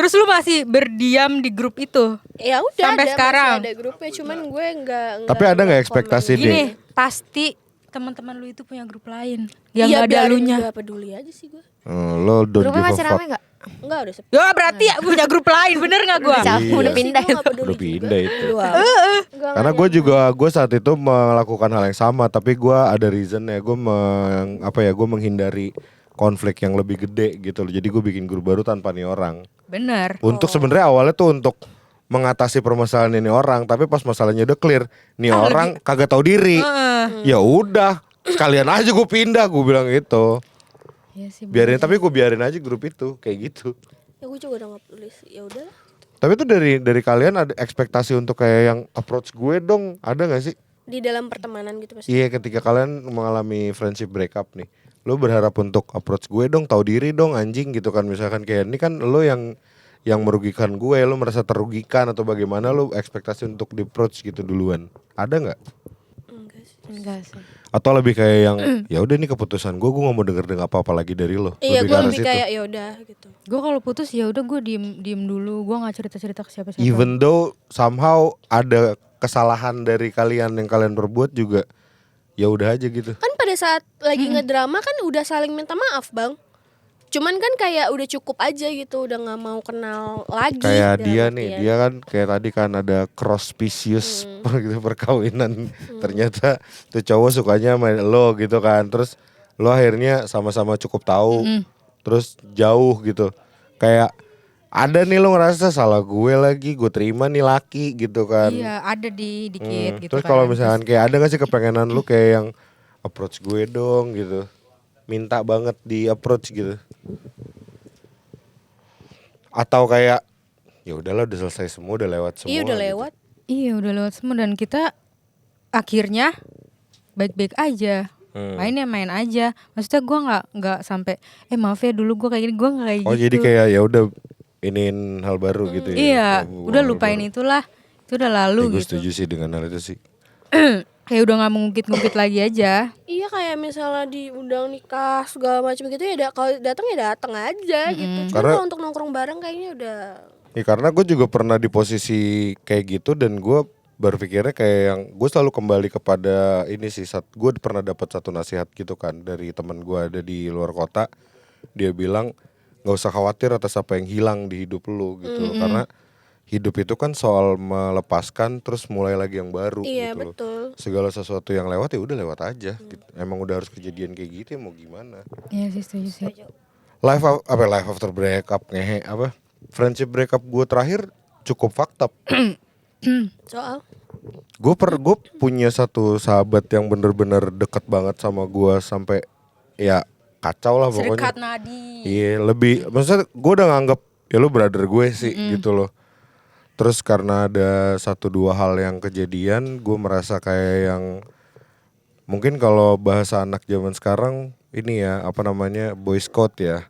Terus lu masih berdiam di grup itu? Ya udah Sampai ada, sekarang? masih ada grupnya. Cuman gue nggak. Tapi ada nggak ekspektasi komen. Ding? Gini, pasti teman-teman lu itu punya grup lain yang Iya gak ada biarin, elunya. gak peduli aja sih gue. Lo don't Grupnya give a masih fuck. rame gak? Enggak udah sepi. Ya berarti ya punya grup lain, bener gak gua? Udah Iya. udah pindah Gue itu. gak peduli Udah pindah juga. itu. Enggak, Karena gue saat itu melakukan hal yang sama, tapi gue ada reason ya, gue menghindari konflik yang lebih gede gitu loh. Jadi gue bikin grup baru tanpa nih orang. Bener. Untuk sebenarnya awalnya tuh untuk mengatasi permasalahan ini orang, tapi pas masalahnya udah clear, nih orang kagak tahu diri. Ya udah, sekalian aja gue pindah, gue bilang gitu. Iya sih. Tapi gue biarin aja grup itu kayak gitu. Ya gue juga udah gak peduli. Ya udah. Tapi itu dari kalian ada ekspektasi untuk kayak yang approach gue dong, ada gak sih? Di dalam pertemanan gitu maksudnya. Iya, ketika kalian mengalami friendship breakup nih, lo berharap untuk approach gue dong, tahu diri dong anjing gitu kan. Misalkan kayak ini kan lo yang merugikan gue, lo merasa terugikan atau bagaimana, lo ekspektasi untuk di approach gitu duluan. Ada nggak? Enggak sih. Enggak sih. Atau lebih kayak yang ya udah ini keputusan gue gak mau denger apa-apa lagi dari lo. Iya gue ke arah lebih situ. kayak ya udah gitu. Gue kalau putus ya udah gue diem dulu, gue nggak cerita ke siapa-siapa. Even though somehow ada kesalahan dari kalian yang kalian perbuat juga, ya udah aja gitu. Kan pada saat lagi ngedrama kan udah saling minta maaf bang. Cuman kan kayak udah cukup aja gitu, udah nggak mau kenal lagi. Kayak dalam dia artian. nih, dia kan kayak tadi kan ada cross species gitu, perkawinan. Ternyata tuh cowok sukanya main lo gitu kan. Terus lo akhirnya sama-sama cukup tahu. Terus jauh gitu. Kayak ada nih lo ngerasa salah gue lagi, gue terima nih laki gitu kan. Iya, ada di dikit gitu Terus kan. kalau misalkan kayak ada gak sih kepengenan lu kayak yang approach gue dong gitu. Minta banget di approach gitu. Atau kayak ya udahlah udah selesai semua, udah lewat semua. Iya udah gitu. lewat. Iya, udah lewat semua dan kita akhirnya baik-baik aja. Mainnya main aja. Maksudnya gue nggak sampai maaf ya dulu gue kayak gini, gue nggak kayak Oh gitu. jadi kayak ya udah iniin hal baru gitu ya. Iya, Oh, udah hal lupain baru. itulah. Itu udah lalu Gue gitu. setuju sih dengan hal itu sih. Kayak udah nggak mengungkit-ngungkit lagi aja. Iya kayak misalnya diundang nikah segala macam gitu ya, kalau datang ya datang aja gitu. Cuma Karena- kalau untuk nongkrong bareng kayaknya udah. Ya karena gue juga pernah di posisi kayak gitu dan gue berpikirnya kayak yang gue selalu kembali kepada ini sih. Gue pernah dapat satu nasihat gitu kan dari teman gue ada di luar kota. Dia bilang nggak usah khawatir atas apa yang hilang di hidup lu gitu loh. Karena hidup itu kan soal melepaskan terus mulai lagi yang baru Iya gitu loh. betul. Segala sesuatu yang lewat ya udah lewat aja. Gitu. Emang udah harus kejadian kayak gitu ya mau gimana. Iya sih, setuju sih. Life after breakup ngehe apa? Friendship breakup gue terakhir cukup fucked up. Soal Gue punya satu sahabat yang bener-bener deket banget sama gue sampai ya kacau lah pokoknya. Serikat nadi. Iya lebih, maksudnya gue udah nganggep ya lu brother gue sih gitu loh. Terus karena ada 1-2 hal yang kejadian, gue merasa kayak yang mungkin kalau bahasa anak zaman sekarang ini ya apa namanya boy scout ya.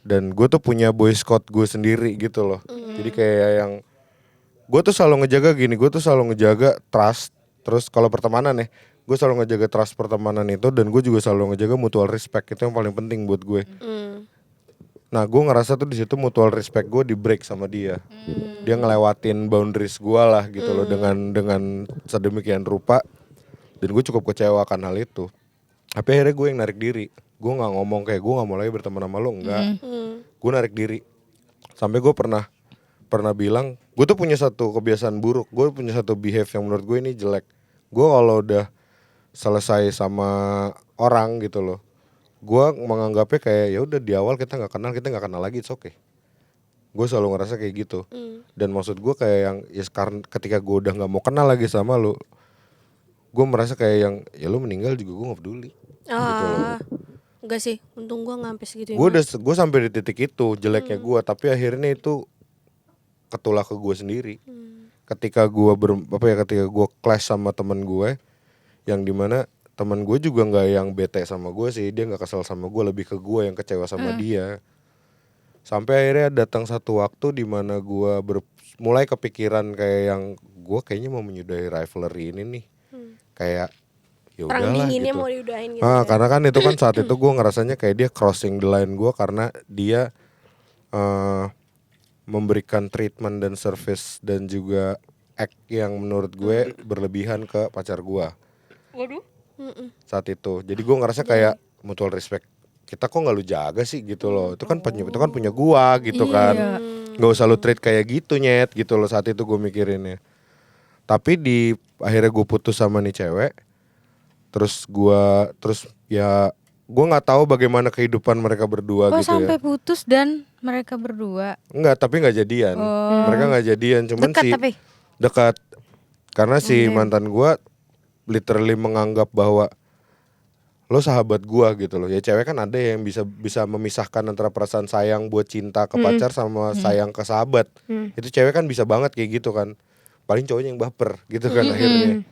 Dan gue tuh punya boy scout gue sendiri gitu loh. Jadi kayak yang gue tuh selalu ngejaga trust. Terus kalau pertemanan ya, gue selalu ngejaga trust pertemanan itu dan gue juga selalu ngejaga mutual respect, itu yang paling penting buat gue. Nah gue ngerasa tuh di situ mutual respect gue di break sama dia. Dia ngelewatin boundaries gue lah gitu loh dengan sedemikian rupa. Dan gue cukup kecewa akan hal itu. Tapi akhirnya gue yang narik diri. Gue nggak ngomong kayak gue nggak mau lagi berteman sama lo, enggak. Gue narik diri. Sampai gue pernah bilang, gue tuh punya satu kebiasaan buruk. Gue punya satu behave yang menurut gue ini jelek. Gue kalau udah selesai sama orang gitu loh, gue menganggapnya kayak ya udah di awal kita nggak kenal lagi, it's okay. Gue selalu ngerasa kayak gitu. Dan maksud gue kayak yang ya sekarang ketika gue udah nggak mau kenal lagi sama lo, gue merasa kayak yang ya lo meninggal juga gue nggak peduli. Gitu loh. Enggak sih, untung gue nggak sampai segitu. Gue sampai di titik itu jeleknya gue, tapi akhirnya itu ketulak ke gue sendiri. Ketika gue ketika gue clash sama temen gue, yang dimana temen gue juga nggak yang bete sama gue sih, dia nggak kesel sama gue, lebih ke gue yang kecewa sama dia. Sampai akhirnya datang satu waktu di mana gue mulai kepikiran kayak yang gue kayaknya mau menyudahi rivalry ini nih. Kayak ya Perang udahlah dinginnya gitu. mau diudahin gitu. Karena kan itu kan saat itu gue ngerasanya kayak dia crossing the line gue karena dia memberikan treatment dan service dan juga act yang menurut gue berlebihan ke pacar gue. Waduh. Saat itu. Jadi gue ngerasa kayak mutual respect. Kita kok nggak lu jaga sih gitu loh. Itu kan punya gua gitu kan. Nggak usah lu treat kayak gitu nyet gitu loh, saat itu gue mikirinnya. Tapi di akhirnya gue putus sama nih cewek. Terus ya gue nggak tahu bagaimana kehidupan mereka berdua Oh, gitu sampai ya. putus dan mereka berdua. Enggak, tapi nggak jadian. Mereka nggak jadian, cuman Dekat sih tapi? dekat. Karena si mantan gue literally menganggap bahwa lo sahabat gua gitu loh. Ya cewek kan ada yang bisa memisahkan antara perasaan sayang buat cinta ke pacar sama sayang ke sahabat. Itu cewek kan bisa banget kayak gitu kan. Paling cowoknya yang baper gitu kan akhirnya.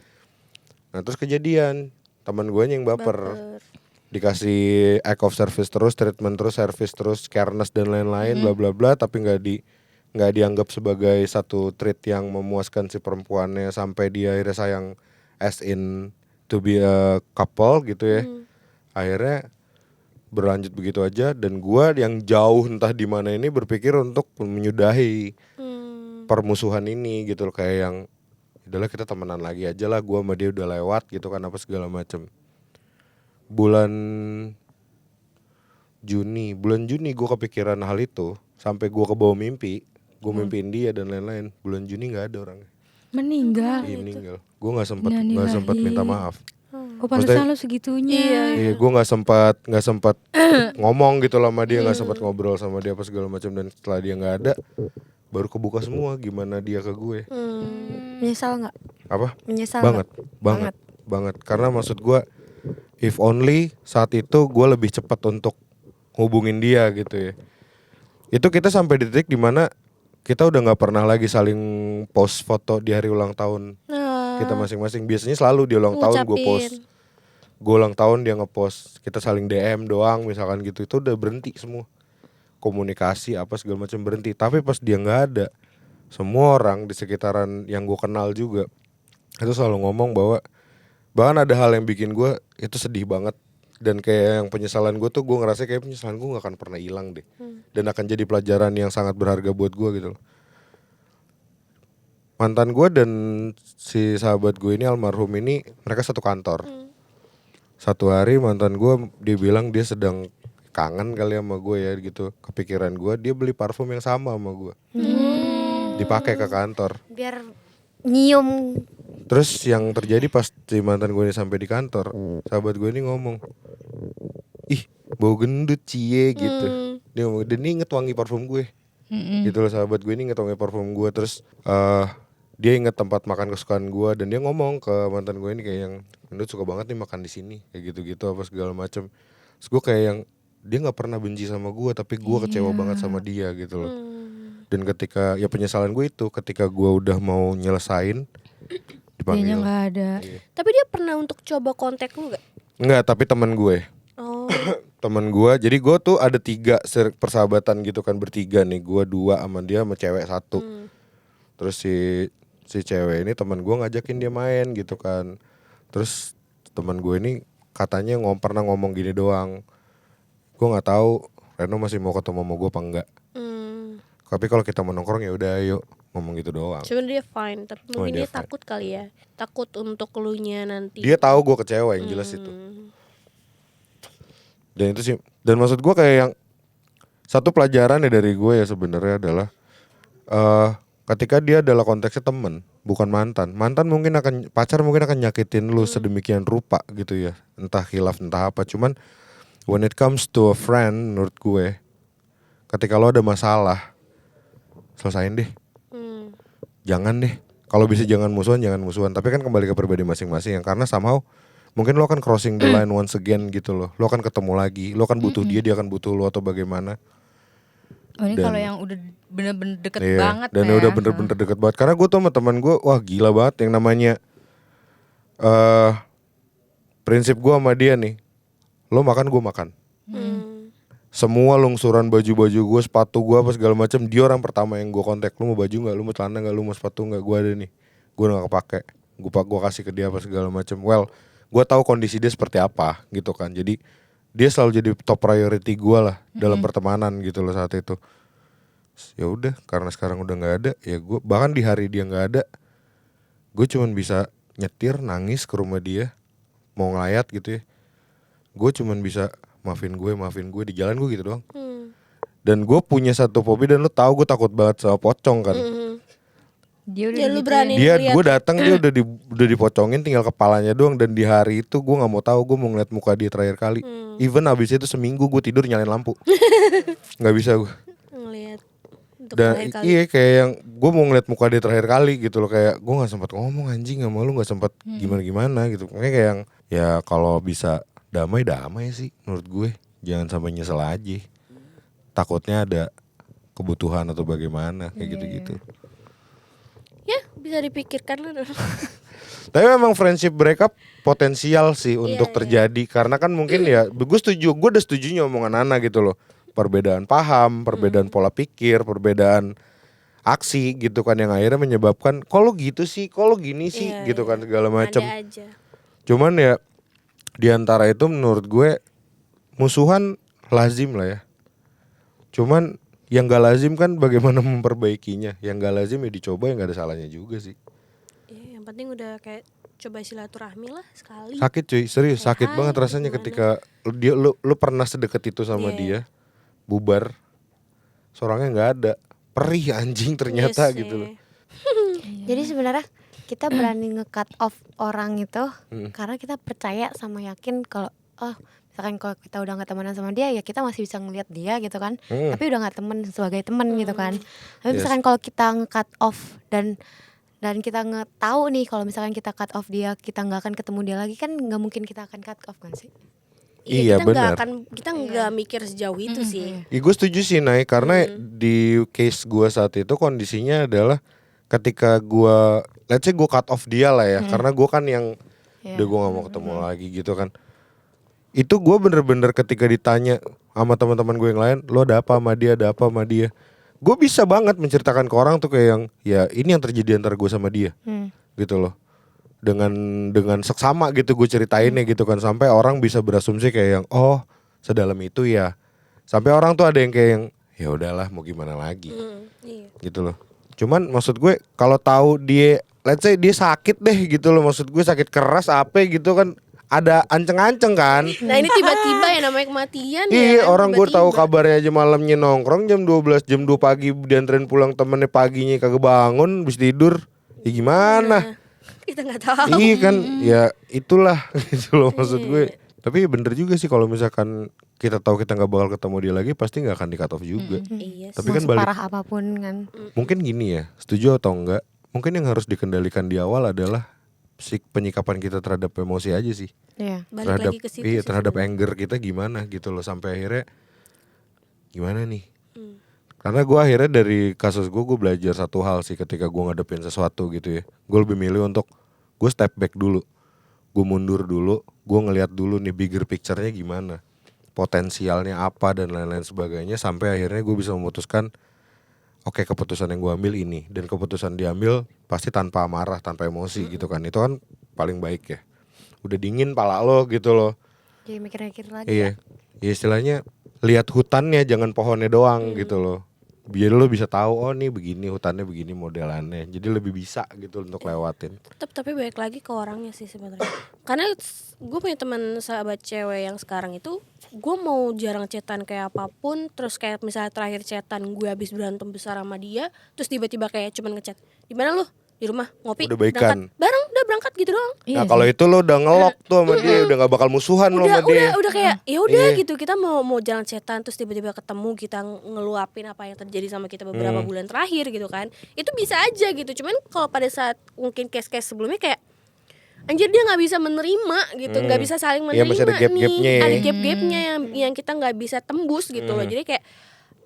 Nah terus kejadian teman gue yang baper. Dikasih act of service terus, treatment terus, service terus, careness dan lain-lain bla bla bla, tapi nggak dianggap sebagai satu treat yang memuaskan si perempuannya sampai dia akhirnya sayang as in to be a couple gitu ya. Akhirnya berlanjut begitu aja dan gue yang jauh entah di mana ini berpikir untuk menyudahi permusuhan ini gitu loh, kayak yang udahlah kita temenan lagi aja lah, gue sama dia udah lewat gitu kan apa segala macem. bulan Juni gue kepikiran hal itu sampai gue kebawa mimpi, gue mimpiin dia dan lain-lain. Bulan Juni nggak ada orangnya. Meninggal. Iya meninggal. Gue nggak sempat minta maaf. Oh pantesan lo segitunya. Iya, gue nggak sempat ngomong gitu lah sama dia, nggak sempat ngobrol sama dia apa segala macam, dan setelah dia nggak ada, baru kebuka semua gimana dia ke gue. Menyesal nggak? Apa? Menyesal Banget. Karena maksud gue, if only saat itu gue lebih cepat untuk hubungin dia gitu ya. Itu kita sampai di titik dimana kita udah nggak pernah lagi saling post foto di hari ulang tahun kita masing-masing. Biasanya selalu di ulang tahun gue post, gue ulang tahun dia ngepost, kita saling DM doang misalkan gitu. Itu udah berhenti semua komunikasi apa segala macam, berhenti. Tapi pas dia nggak ada, semua orang di sekitaran yang gue kenal juga itu selalu ngomong bahwa bahkan ada hal yang bikin gue itu sedih banget, dan kayak yang penyesalan gue tuh, gue ngerasa kayak penyesalan gue gak akan pernah hilang deh, dan akan jadi pelajaran yang sangat berharga buat gue gitu loh. Mantan gue dan si sahabat gue ini, almarhum ini, mereka satu kantor. Satu hari mantan gue dia bilang dia sedang kangen kali sama gue ya gitu, kepikiran gue, dia beli parfum yang sama sama gue, dipakai ke kantor. Biar nyium. Terus yang terjadi pas si mantan gue ini sampai di kantor, sahabat gue ini ngomong, ih bau gendut cie gitu. Dia ngomong, dan dia inget wangi parfum gue. Gitu loh, sahabat gue ini inget wangi parfum gue. Terus dia inget tempat makan kesukaan gue, dan dia ngomong ke mantan gue ini kayak yang, gendut suka banget nih makan di sini, kayak gitu-gitu apa segala macem. Terus gue kayak yang, dia nggak pernah benci sama gue, tapi gue kecewa banget sama dia gitu loh. Dan ketika ya penyesalan gue itu, ketika gue udah mau nyelesain, dipanggil. Dianya nggak ada. Tapi dia pernah untuk coba kontak lu gak? Enggak, tapi teman gue. Oh. Teman gue, jadi gue tuh ada 3 persahabatan gitu kan, bertiga nih. Gue 2 sama dia sama cewek 1. Terus si cewek ini teman gue ngajakin dia main gitu kan. Terus teman gue ini katanya pernah ngomong gini doang, gue nggak tahu Reno masih mau ketemu sama gue apa enggak. Tapi kalau kita mau nongkrong ya udah ayo, ngomong gitu doang. Sebenarnya dia fine, tapi mungkin dia dia takut kali ya, takut untuk elunya nanti. Dia tahu gue kecewa, yang jelas itu. Dan itu sih, dan maksud gue kayak yang satu pelajaran ya dari gue ya sebenarnya adalah ketika dia adalah konteksnya temen, bukan mantan. Mantan mungkin akan, pacar mungkin akan nyakitin lu sedemikian rupa gitu ya, entah khilaf entah apa. Cuman when it comes to a friend, menurut gue, ketika lo ada masalah, selesain deh. Jangan deh. Kalau bisa jangan musuhan. Tapi kan kembali ke pribadi masing-masing, yang karena somehow mungkin lo akan crossing the line once again gitu loh. Lo akan ketemu lagi, lo akan butuh dia akan butuh lo atau bagaimana. Oh ini kalau yang udah bener-bener deket Iya, banget dan ya. udah bener-bener deket banget. Karena gue tuh sama teman gue, wah gila banget yang namanya prinsip gue sama dia nih, lo makan gue makan. Semua lungsuran baju-baju gue, sepatu gue apa segala macam, dia orang pertama yang gue kontak. Lu mau baju nggak, lu mau celana nggak, lu mau sepatu nggak, gue ada nih, gue udah gak kepake, gue kasih ke dia apa segala macam. Well, gue tahu kondisi dia seperti apa gitu kan. Jadi dia selalu jadi top priority gue lah dalam pertemanan gitu loh saat itu. Ya udah, karena sekarang udah nggak ada, ya gue bahkan di hari dia nggak ada, gue cuman bisa nyetir nangis ke rumah dia, mau ngelayat gitu ya. Gue cuman bisa maafin gue di jalan gue gitu doang. Dan gue punya satu fobia, dan lo tahu gue takut banget sama pocong kan. Dia udah Ya lu berani Dia ngeliat. gue datang dia udah dipocongin tinggal kepalanya doang. Dan di hari itu gue nggak mau tahu, gue mau ngeliat muka dia terakhir kali. Even abis itu seminggu gue tidur nyalain lampu. Nggak bisa gue. Ngeliat untuk Dan terakhir kali. iya kayak yang gue mau ngeliat muka dia terakhir kali gitu loh. Kayak gue nggak sempat ngomong anjing sama lu, nggak sempat gimana gitu. Makanya kayak yang ya kalau bisa damai sih menurut gue. Jangan sampai nyesel aja. Takutnya ada kebutuhan atau bagaimana kayak gitu-gitu. Ya bisa dipikirkan lah. Tapi memang friendship breakup potensial sih untuk terjadi. Karena kan mungkin ya, gue udah setujunya omongan Nana gitu loh. Perbedaan paham, perbedaan pola pikir, perbedaan aksi gitu kan, yang akhirnya menyebabkan kok lo gitu sih, kok lo gini sih gitu kan, segala macam. Ada aja. Cuman ya di antara itu menurut gue musuhan lazim lah ya. Cuman yang gak lazim kan bagaimana memperbaikinya. Yang gak lazim ya dicoba, yang gak ada salahnya juga sih. Iya, yang penting udah kayak coba silaturahmi lah sekali. Sakit cuy, serius Kayak sakit hai, banget rasanya gimana? ketika lu pernah sedekat itu sama Iya. dia, bubar, seorangnya nggak ada, perih anjing ternyata Iya gitu loh. sih. Jadi sebenarnya kita berani nge-cut off orang itu Hmm. karena kita percaya sama yakin kalau misalkan kalau kita udah nggak temenan sama dia ya kita masih bisa ngelihat dia gitu kan. Hmm. Tapi udah nggak temen sebagai temen gitu kan. Tapi Yes. misalkan kalau kita nge-cut off dan kita tahu nih kalau misalkan kita cut off dia kita nggak akan ketemu dia lagi kan nggak mungkin kita akan cut off kan sih. Iya, benar. Kita nggak mikir sejauh itu sih. Ya, gue setuju sih Nay, karena di case gue saat itu kondisinya adalah ketika gue, let's say gue cut off dia lah ya, karena gue kan yang udah gue gak mau ketemu lagi gitu kan. Itu gue bener-bener ketika ditanya sama teman-teman gue yang lain, lo ada apa sama dia, ada apa sama dia, gue bisa banget menceritakan ke orang tuh kayak yang, ya ini yang terjadi antara gue sama dia, gitu loh. Dengan seksama gitu gue ceritainnya gitu kan, sampai orang bisa berasumsi kayak yang, oh sedalam itu ya. Sampai orang tuh ada yang kayak yang, ya udahlah mau gimana lagi, Iya. gitu loh. Cuman maksud gue kalau tahu dia, let's say dia sakit deh gitu loh, maksud gue sakit keras apa gitu kan, ada anceng-anceng kan. Nah ini tiba-tiba ya namanya kematian ya. Iya, kan, orang gue tiba-tiba. tahu kabarnya aja malamnya nongkrong jam 12, jam 2 pagi dianterin pulang temennya paginya kagak bangun, habis tidur. Ya gimana? Kita nggak tahu. Iya kan, ya itulah gitu loh maksud gue. Tapi bener juga sih kalau misalkan kita tahu kita nggak bakal ketemu dia lagi, pasti nggak akan di cut off juga. Iya. Tapi Mau kan balik, separah apapun kan. mungkin gini ya, setuju atau enggak? Mungkin yang harus dikendalikan di awal adalah penyikapan kita terhadap emosi aja sih. Iya. Balik Terhadap lagi ke situ iya sih terhadap sebenarnya. anger kita gimana gitu loh, sampai akhirnya gimana nih? Karena gue akhirnya dari kasus gue belajar satu hal sih ketika gue ngadepin sesuatu gitu ya. Gue lebih milih untuk gue step back dulu, gue mundur dulu, gue ngelihat dulu nih bigger picture-nya gimana, potensialnya apa dan lain-lain sebagainya, sampai akhirnya gue bisa memutuskan, oke, keputusan yang gue ambil ini, dan keputusan diambil pasti tanpa marah, tanpa emosi gitu kan. Itu kan paling baik ya. Udah dingin pala lo gitu loh. Jadi mikir-mikir lagi. Iya. Ya istilahnya lihat hutannya jangan pohonnya doang gitu loh. Biar lo bisa tahu, oh nih begini hutannya, begini modelannya. Jadi lebih bisa gitu untuk lewatin. Tapi balik lagi ke orangnya sih sebenarnya. Karena gue punya teman sahabat cewek yang sekarang itu, gue mau jarang chatan kayak apapun, terus kayak misalnya terakhir chatan gue habis berantem besar sama dia, terus tiba-tiba kayak cuman ngechat, di mana lu? Di rumah ngopi, Udah baikan. berangkat bareng, udah berangkat gitu doang. Nah kalau itu lo udah ngelok tuh sama dia, udah gak bakal musuhan lo sama dia. Udah kayak ya udah Iya. gitu, kita mau jalan chatan terus tiba-tiba ketemu, kita ngeluapin apa yang terjadi sama kita beberapa bulan terakhir gitu kan. Itu bisa aja gitu. Cuman kalau pada saat mungkin case-case sebelumnya kayak anjir dia nggak bisa menerima gitu, nggak bisa saling Iya, menerima masih ada gap-gapnya nih, ya. ada gap-gapnya yang kita nggak bisa tembus gitu loh. Jadi kayak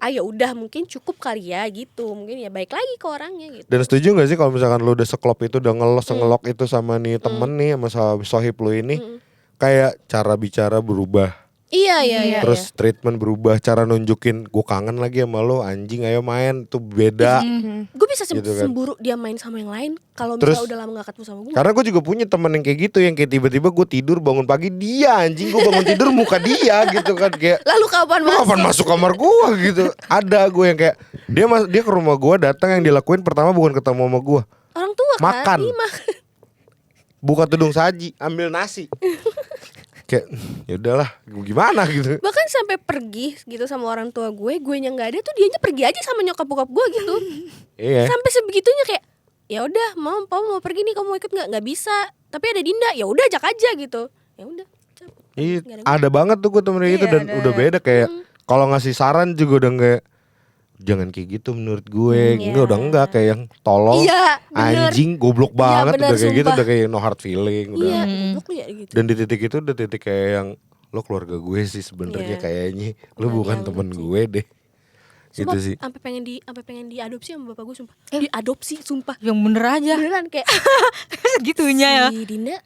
ya udah mungkin cukup kali ya gitu, mungkin ya baik lagi ke orangnya gitu. Dan setuju gak sih kalau misalkan lo udah seklop itu, udah ngelok itu sama nih temen nih, sama sohib lo ini, kayak cara bicara berubah. Iya. Terus treatment berubah, cara nunjukin gue kangen lagi sama lo, anjing ayo main, tuh beda. Gue bisa Gitu kan. semburu dia main sama yang lain kalau Terus- misalnya udah lama gak ketemu sama gue. Karena gue juga punya temen yang kayak gitu, yang kayak tiba-tiba gue tidur bangun pagi dia anjing, gue bangun tidur muka dia gitu kan, kayak Lalu kapan lu kapan masuk kamar gue gitu. Ada gue yang kayak dia ke rumah gue datang, yang dilakuin pertama bukan ketemu sama gue, Orang tua Makan. kan? Iya, makan. buka tudung saji, ambil nasi. Kayak ya udahlah, gimana gitu. Bahkan sampai pergi gitu sama orang tua gue nya nggak ada tuh, dianya pergi aja sama nyokap bokap gue gitu. Iya. Sampai sebegitunya kayak ya udah mau pergi nih, kamu mau ikut nggak bisa, tapi ada Dinda, ya udah ajak aja gitu. Ya udah. Iya, Nggak ada ada banget tuh gue temen kayak gitu, Iya, dan ada. udah beda kayak kalau ngasih saran juga udah kayak jangan kayak gitu menurut gue. Enggak, udah enggak kayak yang tolol, Iya, bener. anjing, goblok banget, bener, udah kayak gitu, sumpah. udah kayak no hard feeling, udah. Iya, goblok lu ya gitu. Dan di titik itu udah titik kayak yang lo keluarga gue sih sebenarnya, Iya. kayaknya lo Nggak bukan dianggap temen sih. gue deh. Gitu Sumpah, sih. sampai pengen diadopsi sama bapak gue, sumpah. Diadopsi, sumpah. Yang bener aja. Beneran kayak Segitunya ya. si Dinda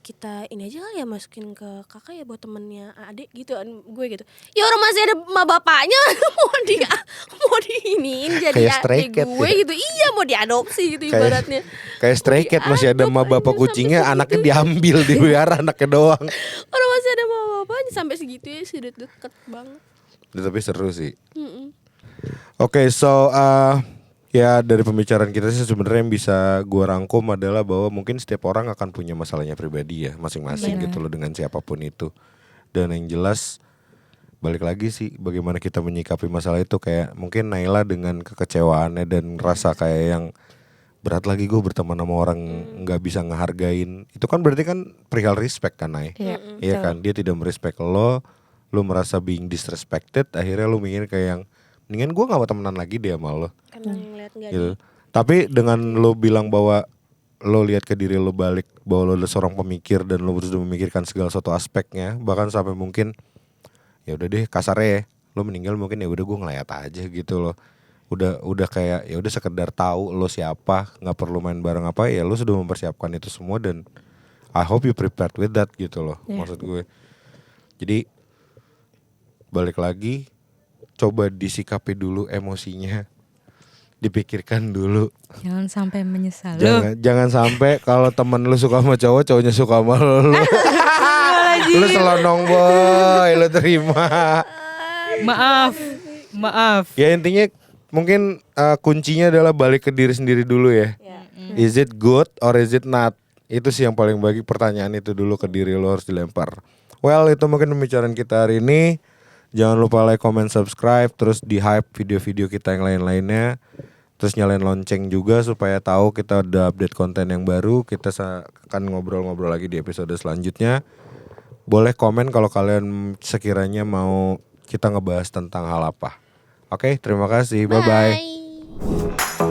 kita ini aja kali ya, masukin ke kakak ya buat temennya adik gitu, gue gitu. Ya orang masih ada emak bapaknya mau diiniin jadi Kayak stray adik cat gue ya. gitu. Iya, mau diadopsi gitu ibaratnya. Kayak stray cat, masih ada emak bapak kucingnya, anaknya diambil, dibiara anaknya doang. Orang masih ada emak bapaknya, sampai segitu ya, sudah deket banget. Tapi seru sih. Mm-mm. Oke, so Ya dari pembicaraan kita sih sebenarnya yang bisa gua rangkum adalah bahwa mungkin setiap orang akan punya masalahnya pribadi ya masing-masing Benar. gitu loh dengan siapapun itu. Dan yang jelas balik lagi sih bagaimana kita menyikapi masalah itu, kayak mungkin Naila dengan kekecewaannya dan rasa kayak yang berat lagi gue berteman sama orang nggak bisa ngehargain, itu kan berarti kan perihal respect kan Nay. Iya. Iya kan, dia tidak merespek lo merasa being disrespected, akhirnya lo mikir kayak yang mendingan gue nggak mau temenan lagi deh sama lo. Karena ngeliat nggak Gitu. Tapi dengan lo bilang bahwa lo lihat ke diri lo balik bahwa lo adalah seorang pemikir dan lo sudah memikirkan segala suatu aspeknya, bahkan sampai mungkin ya udah deh kasarnya ya, lo meninggal mungkin ya udah gue ngelayat aja gitu loh. Udah kayak ya udah sekedar tahu lo siapa, nggak perlu main bareng apa, ya lo sudah mempersiapkan itu semua dan I hope you prepared with that gitu loh. Maksud gue. Jadi balik lagi, coba disikapi dulu emosinya, dipikirkan dulu. Jangan sampai menyesal. Loh, Jangan sampai kalau temen lu suka sama cowok, cowoknya suka sama lu. Lu selonong boy, lu terima. maaf. Ya intinya mungkin kuncinya adalah balik ke diri sendiri dulu ya. Is it good or is it not? Itu sih yang paling bagi pertanyaan itu dulu ke diri lo harus dilempar. Well, itu mungkin pembicaraan kita hari ini. Jangan lupa like, comment, subscribe, terus di hype video-video kita yang lain-lainnya. Terus nyalain lonceng juga supaya tahu kita udah update konten yang baru. Kita akan ngobrol-ngobrol lagi di episode selanjutnya. Boleh komen kalau kalian sekiranya mau kita ngebahas tentang hal apa. Oke, terima kasih. Bye-bye. Bye.